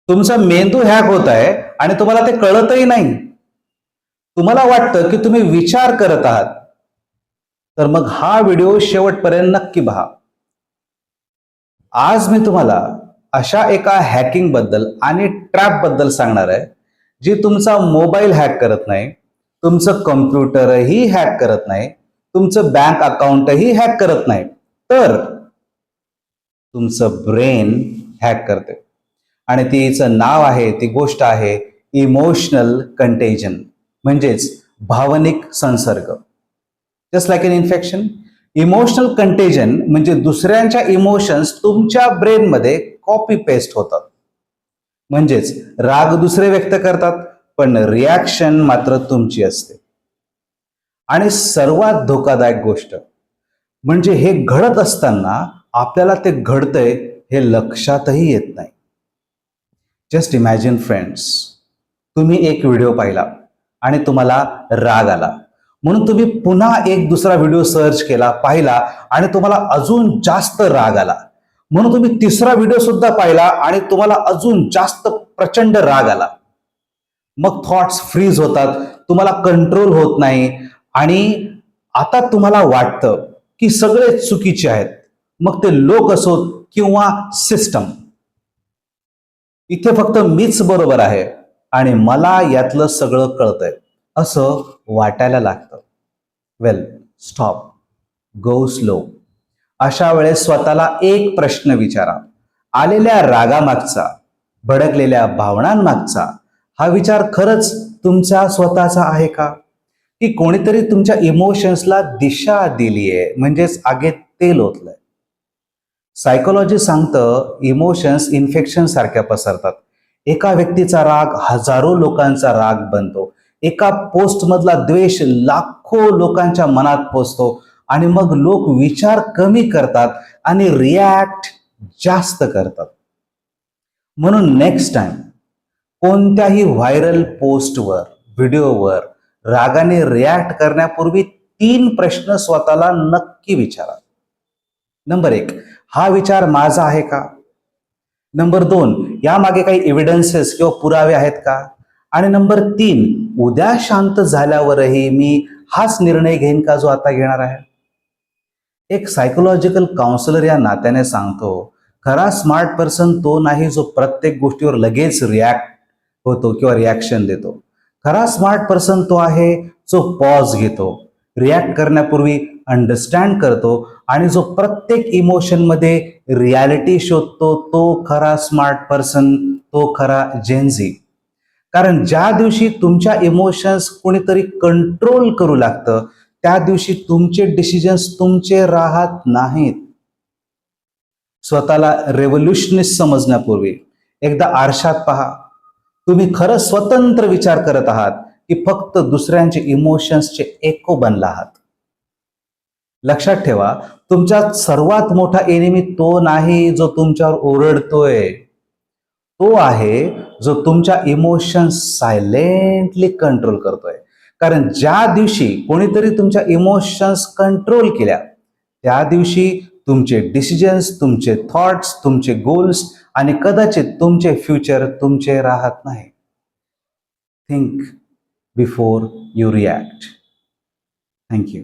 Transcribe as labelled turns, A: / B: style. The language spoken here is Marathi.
A: तुमचा मेंदू हॅक होत आहे आणि तुम्हाला ते कळतही नाही. तुम्हाला वाटतं की तुम्ही विचार करत आहात. तर मग हा व्हिडिओ शेवटपर्यंत नक्की पहा. आज मी तुम्हाला अशा एका हॅकिंग बद्दल आणि ट्रॅप बद्दल सांगणार आहे, जी तुमचा मोबाईल हॅक करत नाही, तुमचं कम्प्युटरही हॅक करत नाही, तुमचं बँक अकाउंटही हॅक करत नाही, तर तुमचं ब्रेन हॅक करते. आणि तिचं नाव आहे, ती गोष्ट आहे इमोशनल कंटेजन, म्हणजेच भावनिक संसर्ग. Just like an infection, emotional contagion म्हणजे दुसऱ्यांच्या इमोशन्स तुमच्या ब्रेनमध्ये कॉपी पेस्ट होतात. म्हणजेच राग दुसरे व्यक्त करतात, पण रिॲक्शन मात्र तुमची असते. आणि सर्वात धोकादायक गोष्ट म्हणजे हे घडत असताना आपल्याला ते घडतंय हे लक्षातही येत नाही. जस्ट इमॅजिन फ्रेंड्स, तुम्ही एक व्हिडिओ पाहिला आणि तुम्हाला राग आला, म्हणून तुम्ही पुन्हा एक दुसरा व्हिडिओ सर्च केला, पाहिला आणि तुम्हाला अजून जास्त राग आला, म्हणून तुम्ही तिसरा व्हिडिओ सुद्धा पाहिला आणि तुम्हाला अजून जास्त प्रचंड राग आला. मग थॉट्स फ्रीज होतात, तुम्हाला कंट्रोल होत नाही आणि आता तुम्हाला वाटतं की सगळे चुकीचे आहेत, मग ते लोक असोत किंवा सिस्टम. इथे फक्त मीच बरोबर आहे आणि मला यातलं सगळं कळतंय असं वाटायला लागतं. वेल, स्टॉप, गो स्लो. अशा वेळेस स्वतःला एक प्रश्न विचारा. आलेल्या रागामागचा, भडकलेल्या भावनांमागचा हा विचार खरंच तुमचा स्वतःचा आहे का, की कोणीतरी तुमच्या इमोशन्सला दिशा दिलीये, म्हणजेच आगीत तेल ओतलंय? सायकोलॉजी सांगतं इमोशन्स इन्फेक्शन सारख्या पसरतात. एका व्यक्तीचा राग हजारो लोकांचा राग बनतो. एका पोस्ट मधला द्वेष लाखो लोकांच्या मनात पोचतो आणि मग लोक विचार कमी करतात आणि रिॲक्ट जास्त करतात. म्हणून नेक्स्ट टाइम कोणत्याही व्हायरल पोस्टवर, व्हिडिओवर रागाने रिॲक्ट करण्यापूर्वी 3 प्रश्न स्वतःला नक्की विचारा. नंबर 1, हा विचार माझा आहे का? नंबर 2, यामागे काही एव्हिडन्सेस किंवा पुरावे आहेत का? आणि नंबर 3, उद्या शांत झाल्यावरही मी हाच निर्णय घेईन का जो आता घेणार आहे? एक सायकोलॉजिकल काउन्सिलर या नात्याने सांगतो, खरा स्मार्ट पर्सन तो नाही जो प्रत्येक गोष्टीवर लगेच रिॲक्ट होतो किंवा रिॲक्शन देतो. खरा स्मार्ट पर्सन तो आहे जो पॉज घेतो, रिॲक्ट करण्यापूर्वी अंडरस्टँड करतो आणि जो प्रत्येक इमोशन मध्ये रियालिटी शोधतो. तो खरा स्मार्ट पर्सन, तो खरा जेनझी. कारण ज्या दिवशी तुमच्या इमोशन्स कोणीतरी कंट्रोल करू लागतं, त्या दिवशी तुमचे डिसिजन्स तुमचे राहत नाहीत. स्वतःला रेव्होल्युशनिस्ट समजण्यापूर्वी एकदा आरशात पहा. तुम्ही खरं स्वतंत्र विचार करत आहात की फक्त दुसऱ्यांचे इमोशन्सचे एको बनला आहात? लक्षात ठेवा, तुमचा सर्वात मोठा एनिमी तो नाही जो तुमच्यावर ओरडतोय, तो आहे जो तुमच्या इमोशन्स सायलेंटली कंट्रोल करतोय. कारण ज्या दिवशी कोणीतरी तुमच्या इमोशन्स कंट्रोल केल्या, त्या दिवशी तुमचे डिसिजन्स, तुमचे थॉट्स, तुमचे गोल्स आणि कदाचित तुमचे फ्युचर तुमचे राहत नाही. Think before you react. Thank you.